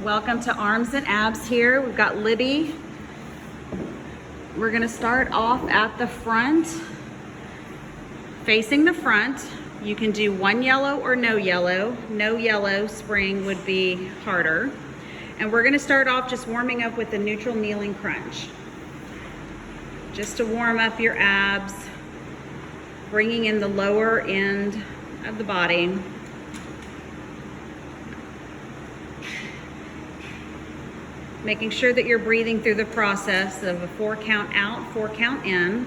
Welcome to Arms and Abs here. We've got Libby. We're gonna start off at the front, facing the front. You can do one yellow or no yellow. No yellow spring would be harder. And we're gonna start off just warming up with the neutral kneeling crunch. Just to warm up your abs, bringing in the lower end of the body. Making sure that you're breathing through the process of a 4 count out, 4 count in.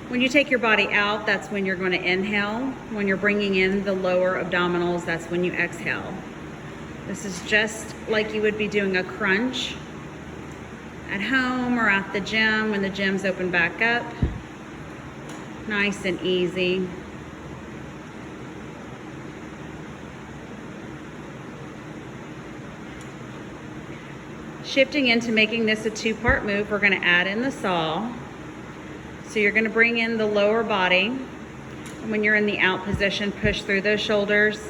When you take your body out, that's when you're going to inhale. When you're bringing in the lower abdominals, that's when you exhale. This is just like you would be doing a crunch at home or at the gym when the gym's open back up. Nice and easy. Shifting into making this a 2-part move, we're going to add in the saw. So you're going to bring in the lower body. And when you're in the out position, push through those shoulders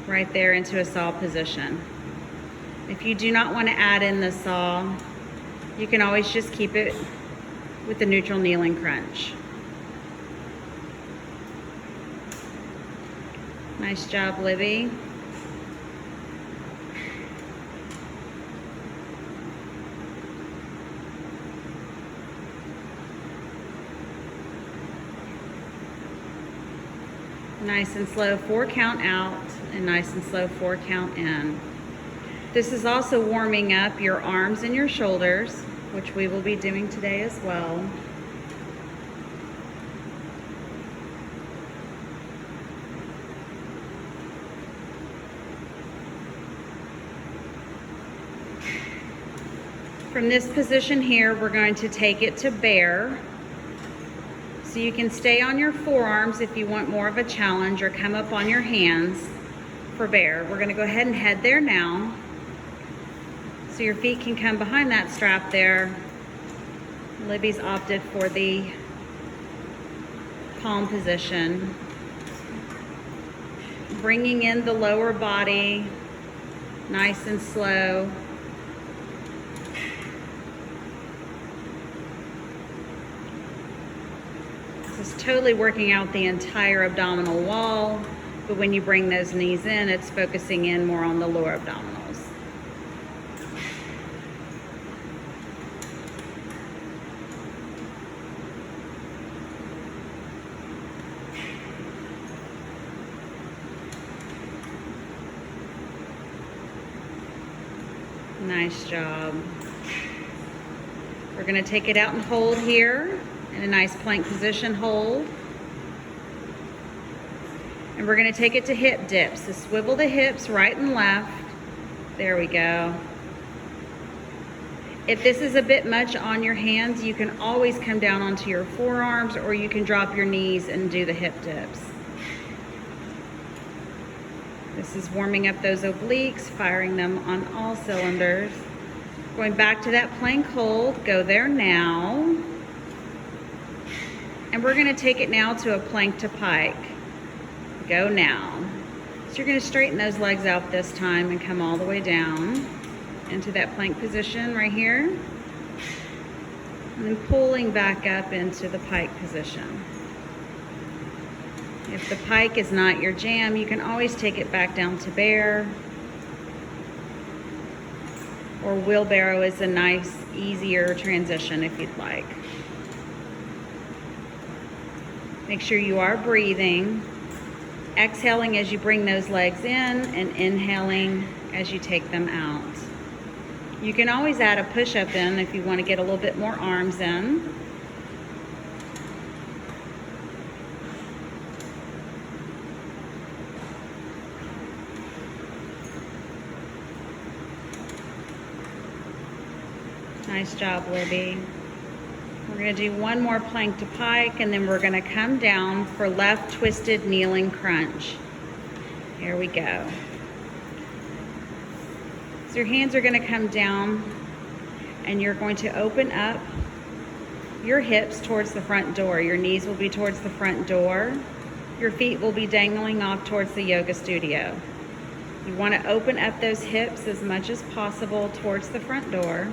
right there into a saw position. If you do not want to add in the saw, you can always just keep it with the neutral kneeling crunch. Nice job, Libby. Nice and slow 4 count out and nice and slow 4 count in. This is also warming up your arms and your shoulders, which we will be doing today as well. From this position here, we're going to take it to bear. So you can stay on your forearms if you want more of a challenge, or come up on your hands for bear. We're gonna go ahead and head there now. So your feet can come behind that strap there. Libby's opted for the palm position. Bringing in the lower body, nice and slow. This is totally working out the entire abdominal wall, but when you bring those knees in, it's focusing in more on the lower abdominals. Nice job. We're going to take it out and hold here. In a nice plank position hold. And we're going to take it to hip dips. So swivel the hips right and left. There we go. If this is a bit much on your hands, you can always come down onto your forearms, or you can drop your knees and do the hip dips. This is warming up those obliques, firing them on all cylinders. Going back to that plank hold, go there now. And we're gonna take it now to a plank to pike. Go now. So you're gonna straighten those legs out this time and come all the way down into that plank position right here. And then pulling back up into the pike position. If the pike is not your jam, you can always take it back down to bear. Or wheelbarrow is a nice, easier transition if you'd like. Make sure you are breathing, exhaling as you bring those legs in and inhaling as you take them out. You can always add a push-up in if you want to get a little bit more arms in. Nice job, Libby. We're going to do one more plank to pike, and then we're going to come down for left twisted kneeling crunch. Here we go. So your hands are going to come down, and you're going to open up your hips towards the front door. Your knees will be towards the front door. your feet will be dangling off towards the yoga studio. You want to open up those hips as much as possible towards the front door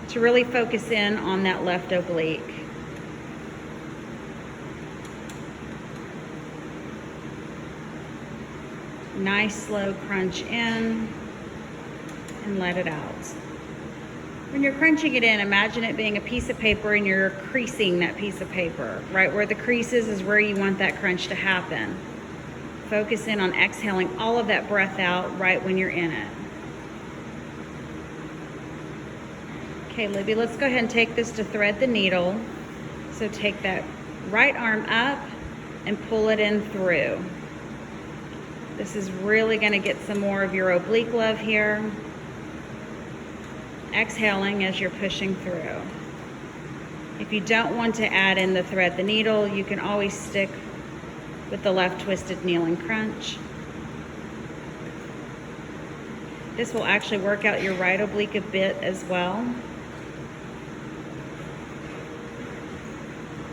to really focus in on that left oblique. Nice slow crunch in and let it out. When you're crunching it in, imagine it being a piece of paper and you're creasing that piece of paper. Right where the crease is where you want that crunch to happen. Focus in on exhaling all of that breath out right when you're in it. Okay, Libby, let's go ahead and take this to thread the needle. So take that right arm up and pull it in through. This is really going to get some more of your oblique love here. Exhaling as you're pushing through. If you don't want to add in the thread the needle, you can always stick with the left twisted kneeling crunch. This will actually work out your right oblique a bit as well.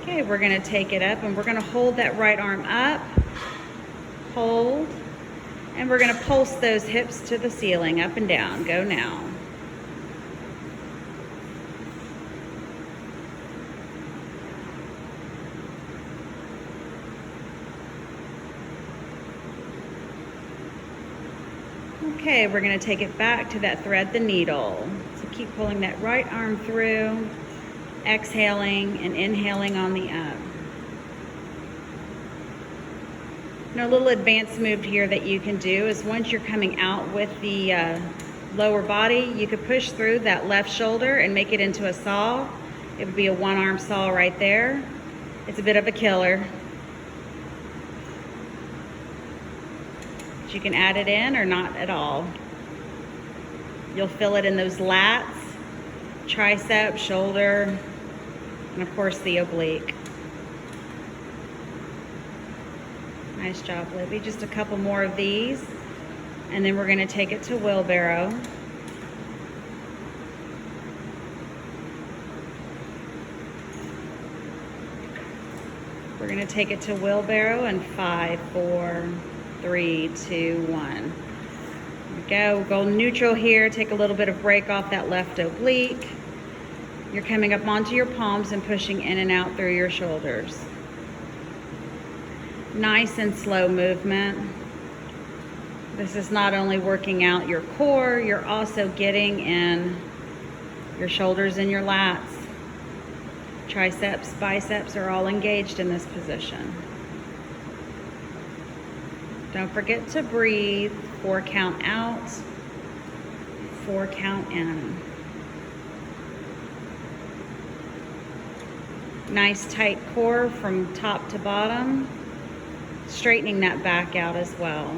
Okay, we're going to take it up and we're going to hold that right arm up, hold, and we're going to pulse those hips to the ceiling, up and down. Go now. Okay, we're going to take it back to that thread the needle. So keep pulling that right arm through, exhaling and inhaling on the up. Now, a little advanced move here that you can do is once you're coming out with the lower body, you could push through that left shoulder and make it into a saw. It would be a one-arm saw right there. It's a bit of a killer. You can add it in or not at all. You'll feel it in those lats, tricep, shoulder, and of course the oblique. Nice job, Libby. Just a couple more of these, and then we're going to take it to wheelbarrow. We're going to take it to wheelbarrow in 5, 4, 3, 2, 1. There we go. We'll go neutral here. Take a little bit of break off that left oblique. You're coming up onto your palms and pushing in and out through your shoulders. Nice and slow movement. This is not only working out your core, you're also getting in your shoulders and your lats. Triceps, biceps are all engaged in this position. Don't forget to breathe. 4 count out, 4 count in. Nice tight core from top to bottom, straightening that back out as well.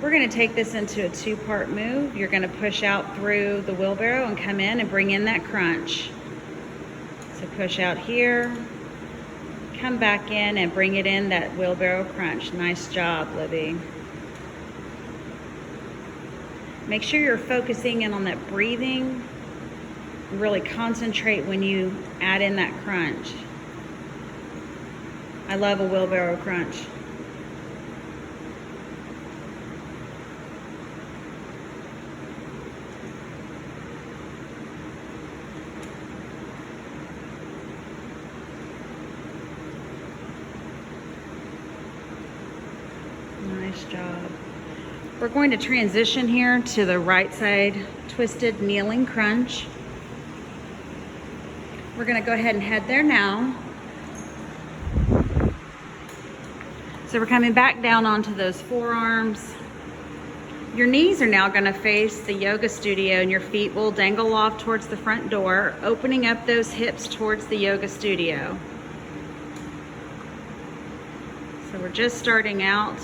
We're going to take this into a 2-part move. You're going to push out through the wheelbarrow and come in and bring in that crunch. So push out here. Come back in and bring it in, that wheelbarrow crunch. Nice job, Libby. Make sure you're focusing in on that breathing. Really concentrate when you add in that crunch. I love a wheelbarrow crunch. Nice job. We're going to transition here to the right side twisted kneeling crunch. We're going to go ahead and head there now. So we're coming back down onto those forearms. Your knees are now going to face the yoga studio and your feet will dangle off towards the front door, opening up those hips towards the yoga studio. So we're just starting out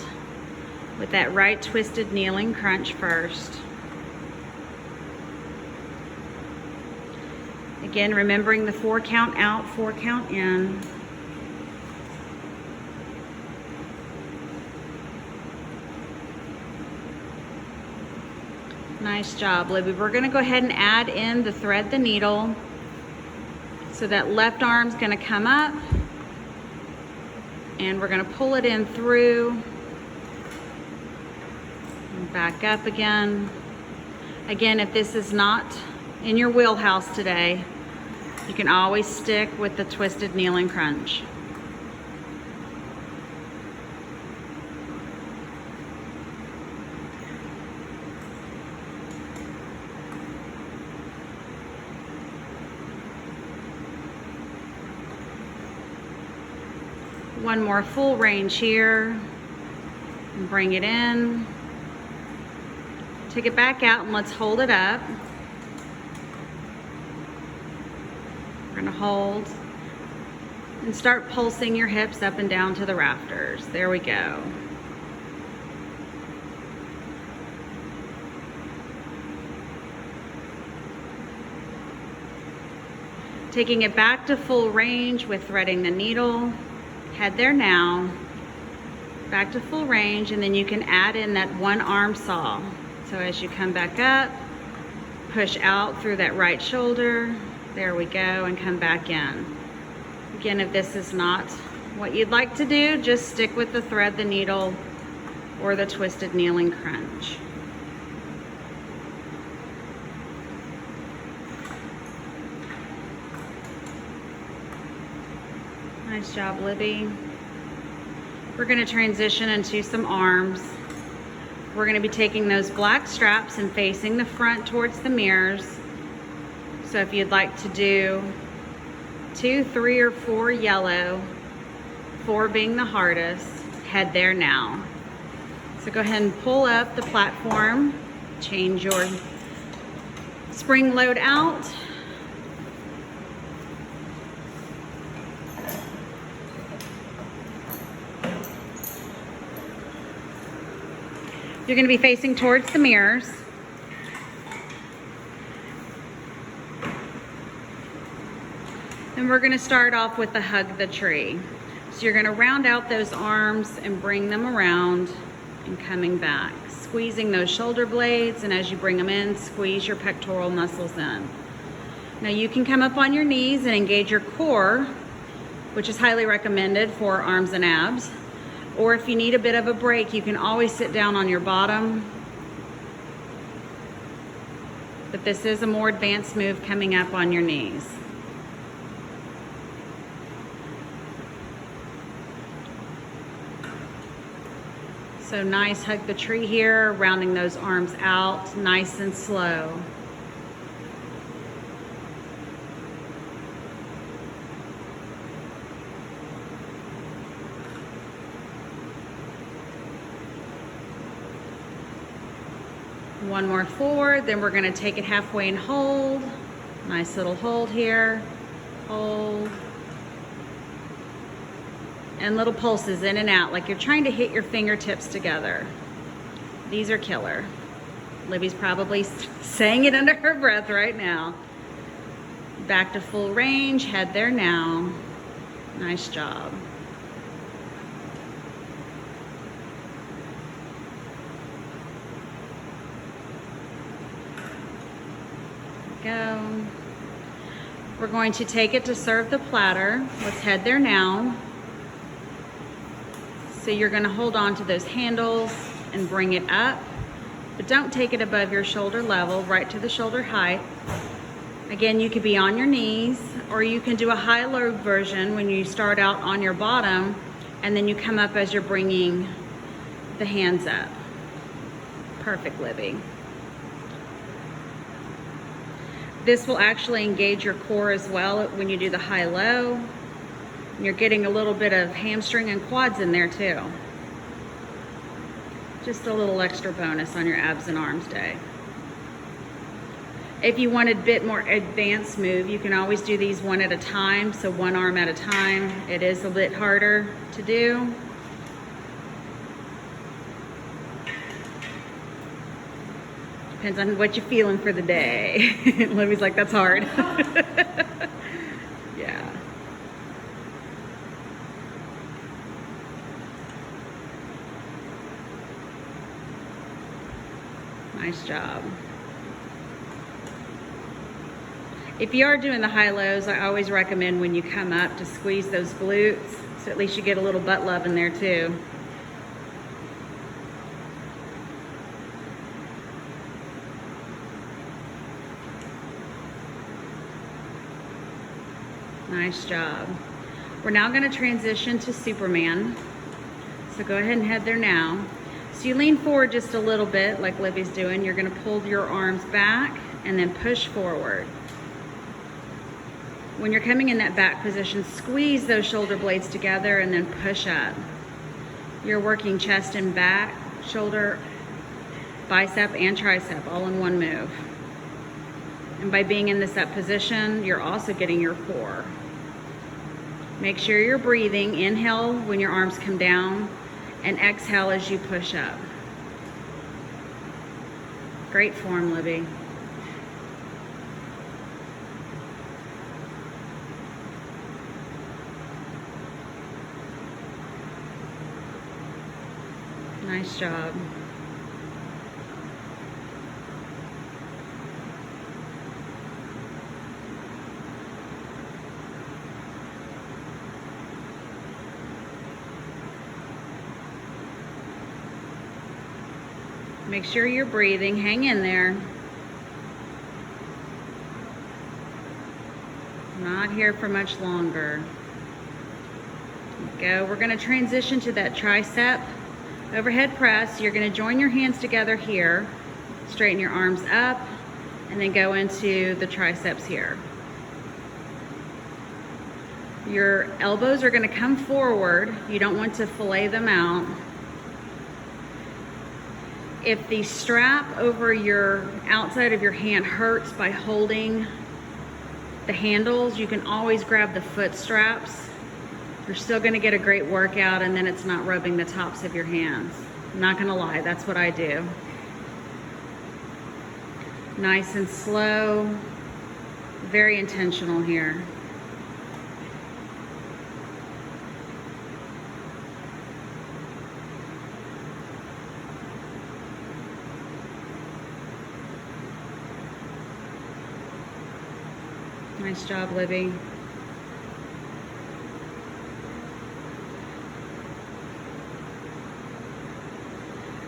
with that right twisted kneeling crunch first. Again, remembering the 4 count out, 4 count in. Nice job, Libby. We're going to go ahead and add in the thread the needle. So that left arm's going to come up and we're going to pull it in through and back up again. Again, if this is not in your wheelhouse today, you can always stick with the twisted kneeling crunch. One more full range here, and bring it in. Take it back out and let's hold it up. We're gonna hold and start pulsing your hips up and down to the rafters. There we go. Taking it back to full range with threading the needle. Head there now, back to full range, and then you can add in that one arm saw. So as you come back up, push out through that right shoulder, there we go, and come back in. Again, if this is not what you'd like to do, just stick with the thread the needle or the twisted kneeling crunch. Nice job, Libby. We're going to transition into some arms. We're going to be taking those black straps and facing the front towards the mirrors. So if you'd like to do 2, 3, or 4 yellow, 4 being the hardest, head there now. So go ahead and pull up the platform, change your spring load out. You're going to be facing towards the mirrors. And we're going to start off with the hug the tree. So you're going to round out those arms and bring them around and coming back. Squeezing those shoulder blades, and as you bring them in, squeeze your pectoral muscles in. Now you can come up on your knees and engage your core, which is highly recommended for arms and abs. Or if you need a bit of a break, you can always sit down on your bottom. But this is a more advanced move coming up on your knees. So nice hug the tree here, rounding those arms out, nice and slow. One more forward, then we're going to take it halfway and hold. Nice little hold here. Hold. And little pulses in and out, like you're trying to hit your fingertips together. These are killer. Libby's probably saying it under her breath right now. Back to full range, head there now. Nice job. Go. We're going to take it to serve the platter. Let's head there now. So you're going to hold on to those handles and bring it up, but don't take it above your shoulder level, right to the shoulder height. Again, you could be on your knees, or you can do a high-low version when you start out on your bottom, and then you come up as you're bringing the hands up. Perfect, Libby. This will actually engage your core as well when you do the high-low. You're getting a little bit of hamstring and quads in there too. Just a little extra bonus on your abs and arms day. If you want a bit more advanced move, you can always do these one at a time, so one arm at a time. It is a bit harder to do. Depends on what you're feeling for the day. Libby's like, that's hard. Yeah. Nice job. If you are doing the high-lows, I always recommend when you come up to squeeze those glutes, so at least you get a little butt love in there too. Nice job. We're now going to transition to Superman. So go ahead and head there now. So you lean forward just a little bit like Libby's doing. You're going to pull your arms back and then push forward. When you're coming in that back position, squeeze those shoulder blades together and then push up. You're working chest and back, shoulder, bicep, and tricep all in one move. And by being in this up position, you're also getting your core. Make sure you're breathing. Inhale when your arms come down and exhale as you push up. Great form, Libby. Nice job. Make sure you're breathing. Hang in there. Not here for much longer. Go. We're going to transition to that tricep overhead press. You're going to join your hands together here, straighten your arms up, and then go into the triceps here. Your elbows are going to come forward. You don't want to fillet them out. If the strap over your outside of your hand hurts by holding the handles, you can always grab the foot straps. You're still going to get a great workout, and then it's not rubbing the tops of your hands. I'm not going to lie, that's what I do. Nice and slow, very intentional here. Nice job, Libby.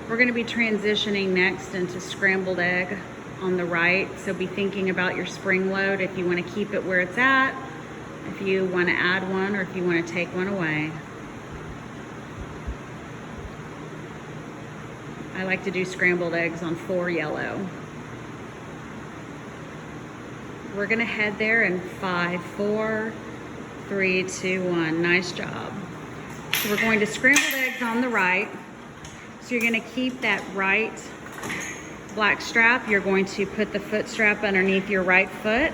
We're going to be transitioning next into scrambled egg on the right. So be thinking about your spring load, if you want to keep it where it's at, if you want to add one, or if you want to take one away. I like to do scrambled eggs on 4 yellow. We're going to head there in 5, 4, 3, 2, 1. Nice job. So we're going to scrambled eggs on the right. So you're going to keep that right black strap. You're going to put the foot strap underneath your right foot.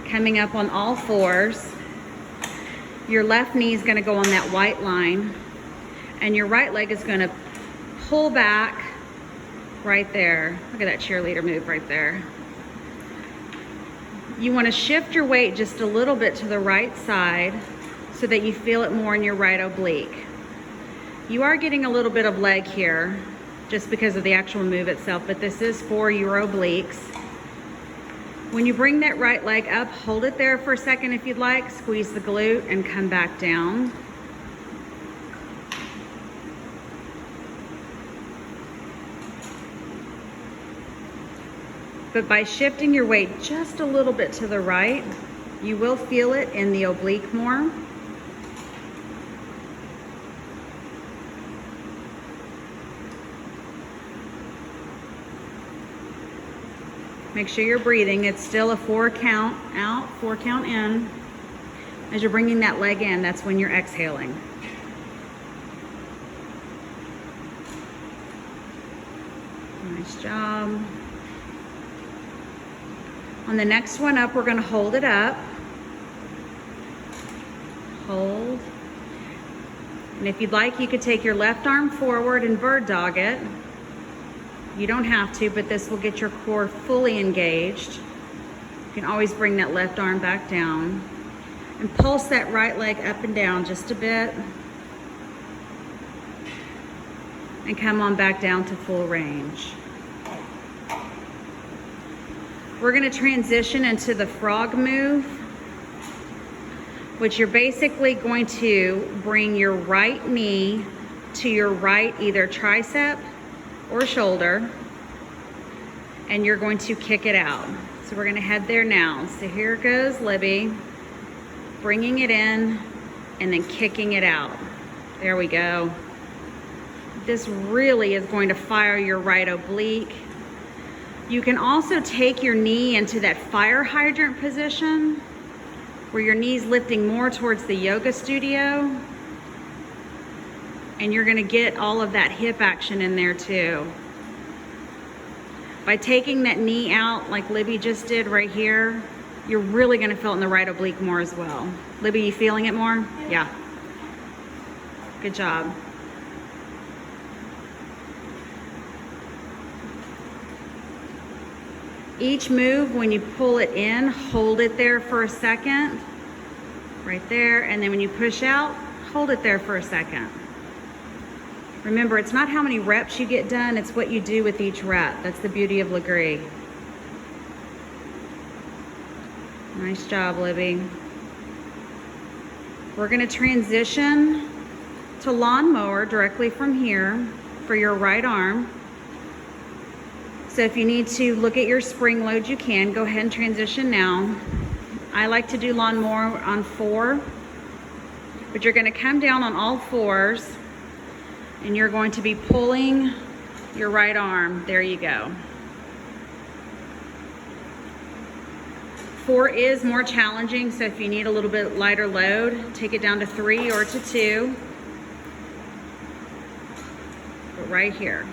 Coming up on all fours. Your left knee is going to go on that white line. And your right leg is going to pull back right there. Look at that cheerleader move right there. You want to shift your weight just a little bit to the right side so that you feel it more in your right oblique. You are getting a little bit of leg here just because of the actual move itself, but this is for your obliques. When you bring that right leg up, hold it there for a second if you'd like, squeeze the glute and come back down. But by shifting your weight just a little bit to the right, you will feel it in the oblique more. Make sure you're breathing. It's still a 4 count out, 4 count in. As you're bringing that leg in, that's when you're exhaling. Nice job. On the next one up, we're going to hold it up. Hold. And if you'd like, you could take your left arm forward and bird dog it. You don't have to, but this will get your core fully engaged. You can always bring that left arm back down and pulse that right leg up and down just a bit. And come on back down to full range. We're gonna transition into the frog move, which you're basically going to bring your right knee to your right either tricep or shoulder, and you're going to kick it out. So we're gonna head there now. So here goes Libby, bringing it in and then kicking it out. There we go. This really is going to fire your right oblique. You can also take your knee into that fire hydrant position where your knee's lifting more towards the yoga studio, and you're gonna get all of that hip action in there too. By taking that knee out like Libby just did right here, you're really gonna feel it in the right oblique more as well. Libby, you feeling it more? Yeah. Good job. Each move, when you pull it in, hold it there for a second, right there, and then when you push out, hold it there for a second. Remember, it's not how many reps you get done, it's what you do with each rep. That's the beauty of Legree. Nice job, Libby. We're gonna transition to lawnmower directly from here for your right arm. So if you need to look at your spring load, you can. Go ahead and transition now. I like to do lawnmower on 4, but you're gonna come down on all 4s and you're going to be pulling your right arm. There you go. 4 is more challenging, so if you need a little bit lighter load, take it down to 3 or to 2. But right here.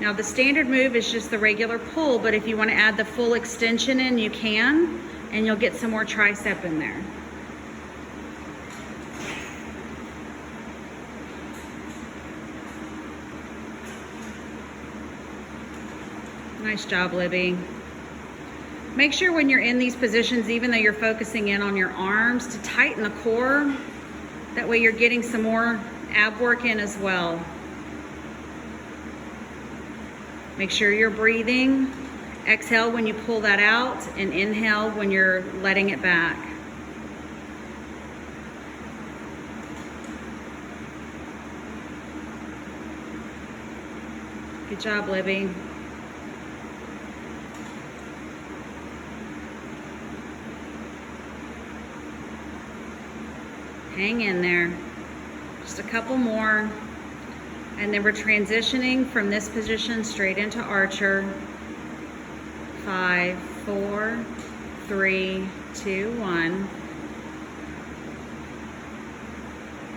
Now the standard move is just the regular pull, but if you want to add the full extension in, you can, and you'll get some more tricep in there. Nice job, Libby. Make sure when you're in these positions, even though you're focusing in on your arms, to tighten the core. That way you're getting some more ab work in as well. Make sure you're breathing. Exhale when you pull that out, and inhale when you're letting it back. Good job, Libby. Hang in there. Just a couple more. And then we're transitioning from this position straight into archer. 5, 4, 3, 2, 1.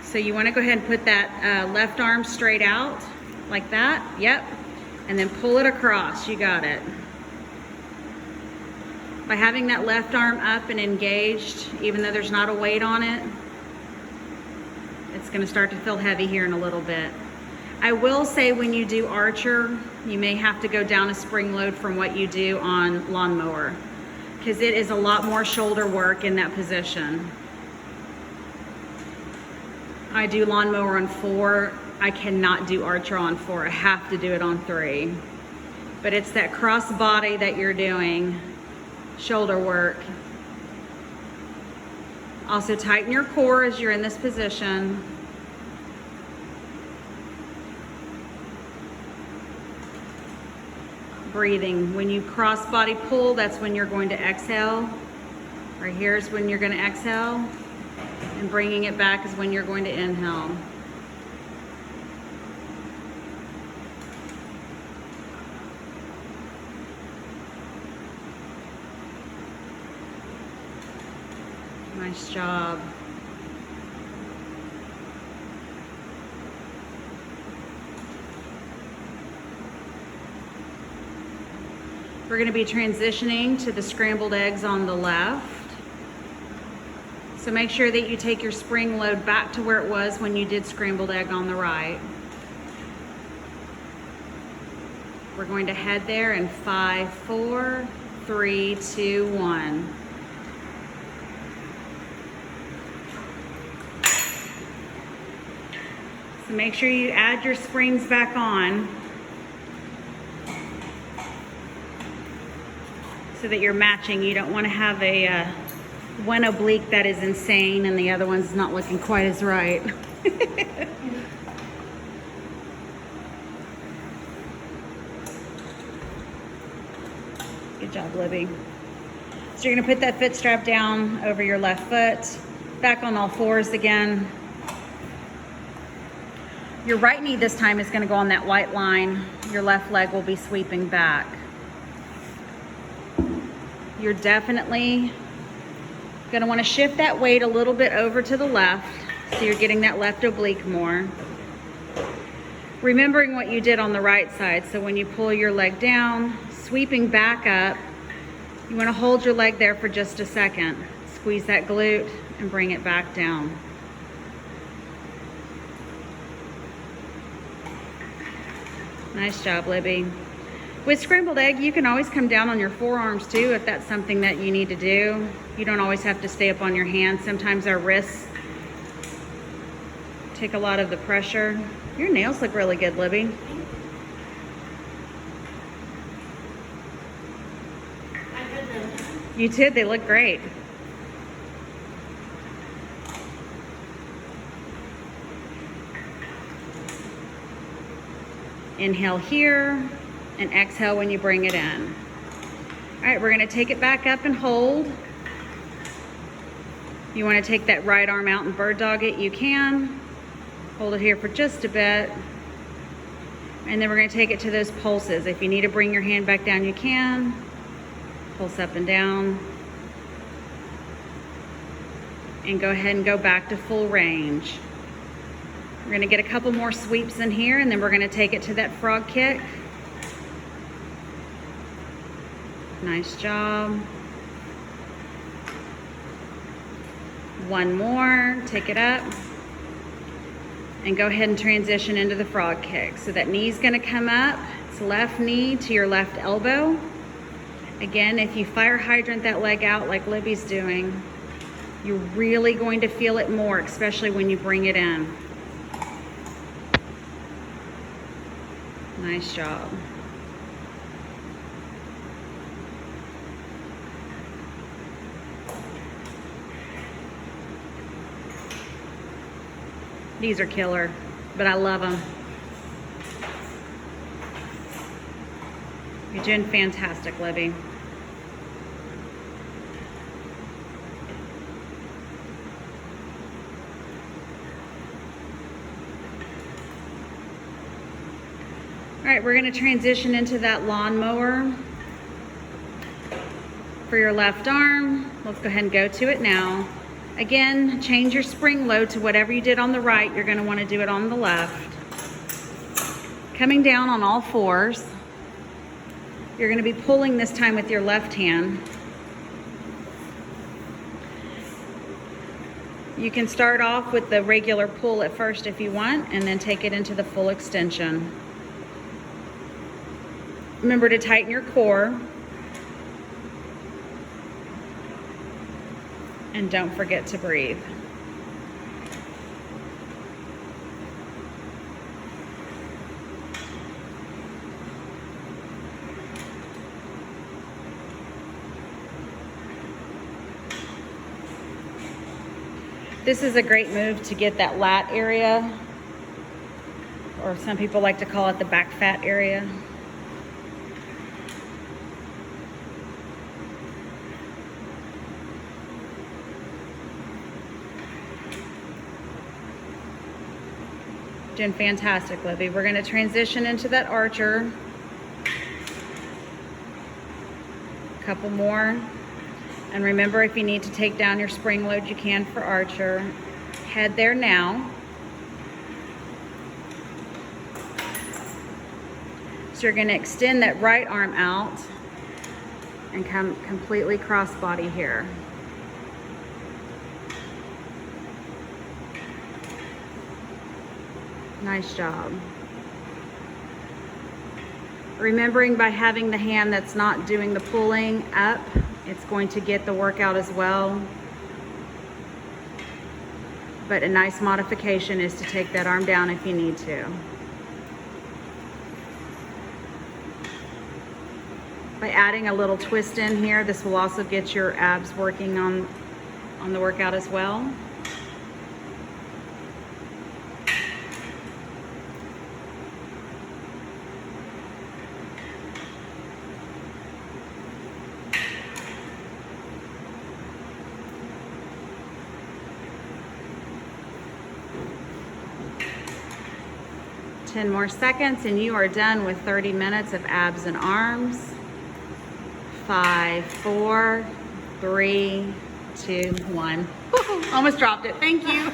So you want to go ahead and put that left arm straight out like that. Yep. And then pull it across. You got it. By having that left arm up and engaged, even though there's not a weight on it, it's going to start to feel heavy here in a little bit. I will say when you do archer, you may have to go down a spring load from what you do on lawnmower, because it is a lot more shoulder work in that position. I do lawnmower on 4. I cannot do archer on 4. I have to do it on 3. But it's that cross body that you're doing, shoulder work. Also tighten your core as you're in this position. Breathing. When you cross body pull, that's when you're going to exhale. Right here is when you're going to exhale. And bringing it back is when you're going to inhale. Nice job. We're going to be transitioning to the scrambled eggs on the left. So make sure that you take your spring load back to where it was when you did scrambled egg on the right. We're going to head there in 5, 4, 3, 2, 1. So make sure you add your springs back on. so that you're matching. You don't want to have a one oblique that is insane and the other one's not looking quite as right. Good job, Libby. So you're gonna put that foot strap down over your left foot, back on all fours again. Your right knee this time is gonna go on that white line. Your left leg will be sweeping back. You're definitely gonna wanna shift that weight a little bit over to the left so you're getting that left oblique more. Remembering what you did on the right side. So when you pull your leg down, sweeping back up, you wanna hold your leg there for just a second. Squeeze that glute and bring it back down. Nice job, Libby. With scrambled egg, you can always come down on your forearms too if that's something that you need to do. You don't always have to stay up on your hands. Sometimes our wrists take a lot of the pressure. Your nails look really good, Libby. You did, they look great. Inhale here and exhale when you bring it in. All right, we're gonna take it back up and hold. You wanna take that right arm out and bird dog it, you can. Hold it here for just a bit. And then we're gonna take it to those pulses. If you need to bring your hand back down, you can. Pulse up and down. And go ahead and go back to full range. We're gonna get a couple more sweeps in here and then we're gonna take it to that frog kick. Nice job. One more, take it up. And go ahead and transition into the frog kick. So that knee's gonna come up. It's left knee to your left elbow. Again, if you fire hydrant that leg out like Libby's doing, you're really going to feel it more, especially when you bring it in. Nice job. These are killer, but I love them. You're doing fantastic, Libby. All right, we're gonna transition into that lawnmower for your left arm. Let's go ahead and go to it now. Again, change your spring load to whatever you did on the right. You're gonna wanna do it on the left. Coming down on all fours. You're gonna be pulling this time with your left hand. You can start off with the regular pull at first if you want, and then take it into the full extension. Remember to tighten your core. And don't forget to breathe. This is a great move to get that lat area, or some people like to call it the back fat area. Doing fantastic, Libby. We're gonna transition into that archer. A couple more. And remember, if you need to take down your spring load, you can for archer. Head there now. So you're gonna extend that right arm out and come completely cross body here. Nice job. Remembering by having the hand that's not doing the pulling up, it's going to get the workout as well. But a nice modification is to take that arm down if you need to. By adding a little twist in here, this will also get your abs working on the workout as well. Ten more seconds and you are done with 30 minutes of abs and arms. 5, 4, 3, 2, 1. Almost dropped it. Thank you.